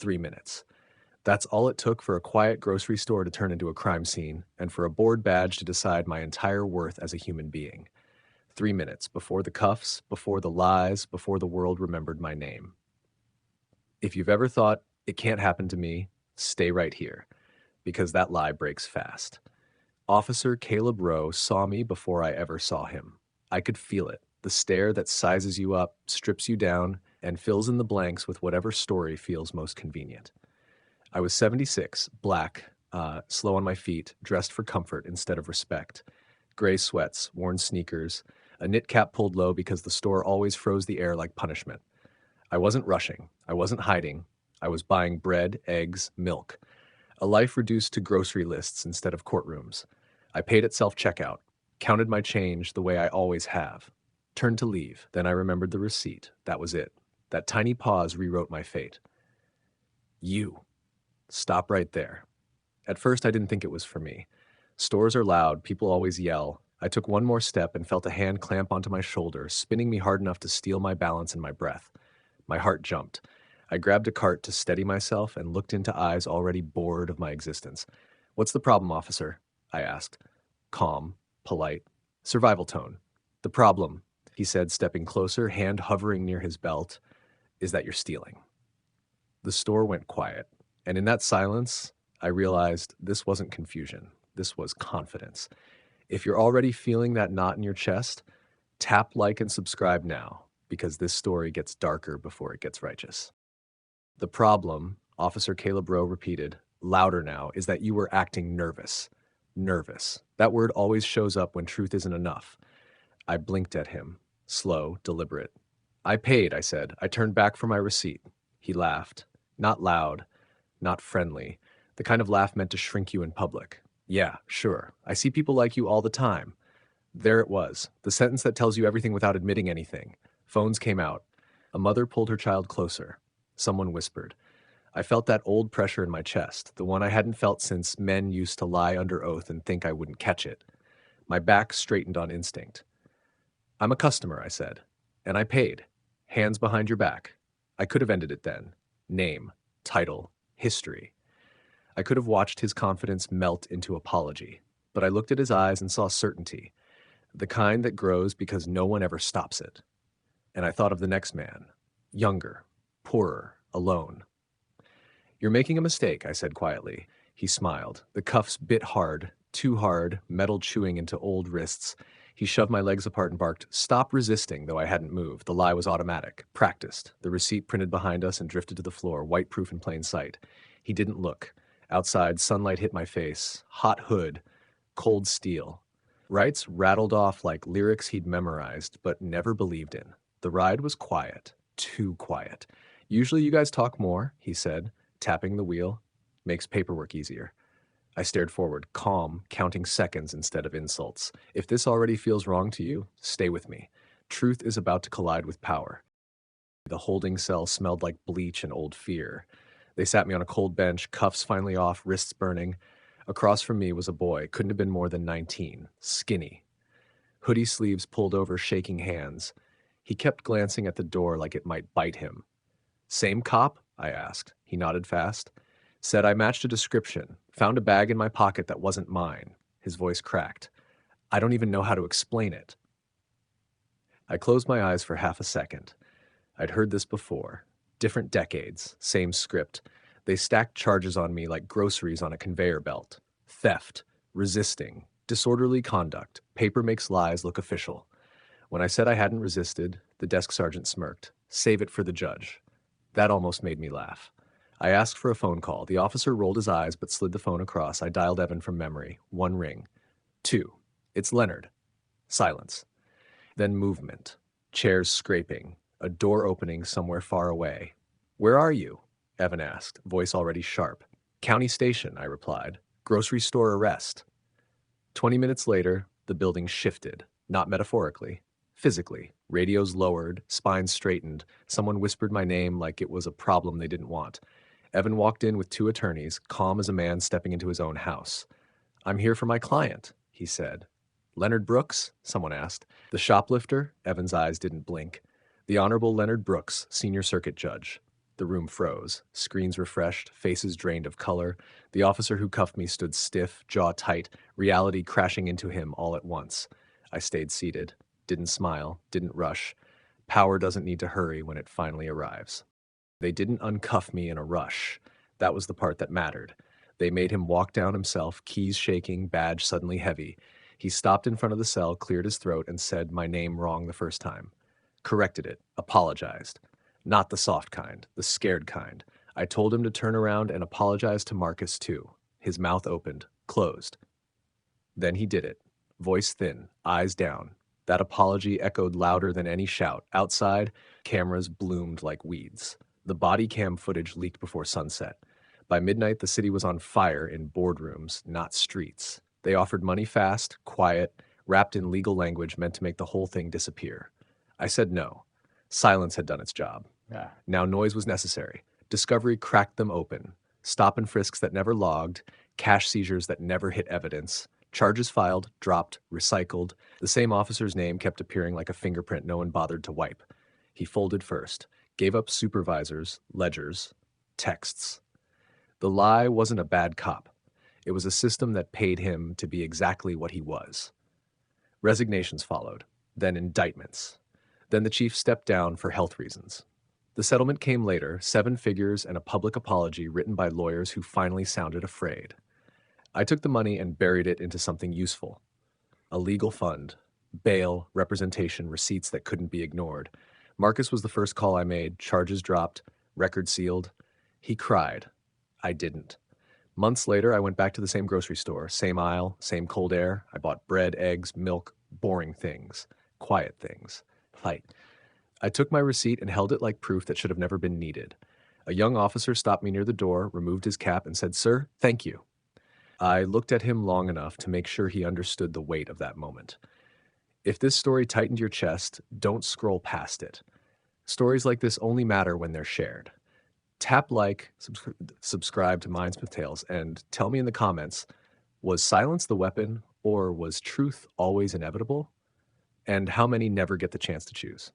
3 minutes. That's all it took for a quiet grocery store to turn into a crime scene, and for a board badge to decide my entire worth as a human being. 3 minutes before the cuffs, before the lies, before the world remembered my name. If you've ever thought, it can't happen to me, stay right here, because that lie breaks fast. Officer Caleb Rowe saw me before I ever saw him. I could feel it, the stare that sizes you up, strips you down, and fills in the blanks with whatever story feels most convenient. I was 76, black, slow on my feet, dressed for comfort instead of respect. Gray sweats, worn sneakers, a knit cap pulled low because the store always froze the air like punishment. I wasn't rushing. I wasn't hiding. I was buying bread, eggs, milk. A life reduced to grocery lists instead of courtrooms. I paid at self-checkout, counted my change the way I always have. Turned to leave, then I remembered the receipt. That was it. That tiny pause rewrote my fate. You. Stop right there. At first, I didn't think it was for me. Stores are loud, people always yell. I took one more step and felt a hand clamp onto my shoulder, spinning me hard enough to steal my balance and my breath. My heart jumped. I grabbed a cart to steady myself and looked into eyes already bored of my existence. "What's the problem, officer?" I asked. Calm, polite, survival tone. "The problem," he said, stepping closer, hand hovering near his belt, "is that you're stealing." The store went quiet, and in that silence, I realized this wasn't confusion. This was confidence. If you're already feeling that knot in your chest, tap like and subscribe now, because this story gets darker before it gets righteous. "The problem," Officer Caleb Rowe repeated, louder now, "is that you were acting nervous." Nervous. That word always shows up when truth isn't enough. I blinked at him, slow, deliberate. "I paid," I said. "I turned back for my receipt." He laughed. Not loud, not friendly, the kind of laugh meant to shrink you in public. "Yeah, sure. I see people like you all the time." There it was, the sentence that tells you everything without admitting anything. Phones came out. A mother pulled her child closer. Someone whispered. I felt that old pressure in my chest, the one I hadn't felt since men used to lie under oath and think I wouldn't catch it. My back straightened on instinct. "I'm a customer," I said, "and I paid. Hands behind your back." I could have ended it then. Name, title, history. I could have watched his confidence melt into apology, but I looked at his eyes and saw certainty, the kind that grows because no one ever stops it. And I thought of the next man, younger, poorer, alone. "You're making a mistake," I said quietly. He smiled. The cuffs bit hard, too hard, metal chewing into old wrists. He shoved my legs apart and barked, "Stop resisting," though I hadn't moved. The lie was automatic, practiced. The receipt printed behind us and drifted to the floor, white-proof in plain sight. He didn't look. Outside, sunlight hit my face. Hot hood. Cold steel. Rights rattled off like lyrics he'd memorized, but never believed in. The ride was quiet. Too quiet. "Usually you guys talk more," he said, tapping the wheel. "Makes paperwork easier." I stared forward, calm, counting seconds instead of insults. If this already feels wrong to you, stay with me. Truth is about to collide with power. The holding cell smelled like bleach and old fear. They sat me on a cold bench, cuffs finally off, wrists burning. Across from me was a boy, couldn't have been more than 19, skinny. Hoodie sleeves pulled over, shaking hands. He kept glancing at the door like it might bite him. "Same cop?" I asked. He nodded fast. Said I matched a description, found a bag in my pocket that wasn't mine. His voice cracked. "I don't even know how to explain it." I closed my eyes for half a second. I'd heard this before. Different decades, same script. They stacked charges on me like groceries on a conveyor belt. Theft, resisting, disorderly conduct. Paper makes lies look official. When I said I hadn't resisted, the desk sergeant smirked. "Save it for the judge." That almost made me laugh. I asked for a phone call. The officer rolled his eyes but slid the phone across. I dialed Evan from memory. 1 ring. 2. "It's Leonard." Silence. Then movement. Chairs scraping. A door opening somewhere far away. "Where are you?" Evan asked, voice already sharp. "County station," I replied. "Grocery store arrest." 20 minutes later, the building shifted. Not metaphorically. Physically. Radios lowered, spines straightened. Someone whispered my name like it was a problem they didn't want. Evan walked in with 2 attorneys, calm as a man stepping into his own house. "I'm here for my client," he said. "Leonard Brooks?" someone asked. "The shoplifter?" Evan's eyes didn't blink. "The Honorable Leonard Brooks, Senior Circuit Judge." The room froze. Screens refreshed, faces drained of color. The officer who cuffed me stood stiff, jaw tight, reality crashing into him all at once. I stayed seated, didn't smile, didn't rush. Power doesn't need to hurry when it finally arrives. They didn't uncuff me in a rush. That was the part that mattered. They made him walk down himself, keys shaking, badge suddenly heavy. He stopped in front of the cell, cleared his throat, and said my name wrong the first time. Corrected it, apologized. Not the soft kind, the scared kind. I told him to turn around and apologize to Marcus too. His mouth opened, closed. Then he did it. Voice thin, eyes down. That apology echoed louder than any shout. Outside, cameras bloomed like weeds. The body cam footage leaked before sunset. By midnight, the city was on fire in boardrooms, not streets. They offered money fast, quiet, wrapped in legal language meant to make the whole thing disappear. I said no. Silence had done its job. Yeah. Now noise was necessary. Discovery cracked them open. Stop and frisks that never logged, cash seizures that never hit evidence, charges filed, dropped, recycled. The same officer's name kept appearing like a fingerprint no one bothered to wipe. He folded first, gave up supervisors, ledgers, texts. The lie wasn't a bad cop. It was a system that paid him to be exactly what he was. Resignations followed, then indictments. Then the chief stepped down for health reasons. The settlement came later, 7 figures and a public apology written by lawyers who finally sounded afraid. I took the money and buried it into something useful. A legal fund, bail, representation, receipts that couldn't be ignored. Marcus was the first call I made, charges dropped, record sealed. He cried. I didn't. Months later, I went back to the same grocery store, same aisle, same cold air. I bought bread, eggs, milk, boring things, quiet things, light. I took my receipt and held it like proof that should have never been needed. A young officer stopped me near the door, removed his cap, and said, "Sir, thank you." I looked at him long enough to make sure he understood the weight of that moment. If this story tightened your chest, don't scroll past it. Stories like this only matter when they're shared. Tap like, subscribe to Minds with Tales, and tell me in the comments, was silence the weapon, or was truth always inevitable? And how many never get the chance to choose?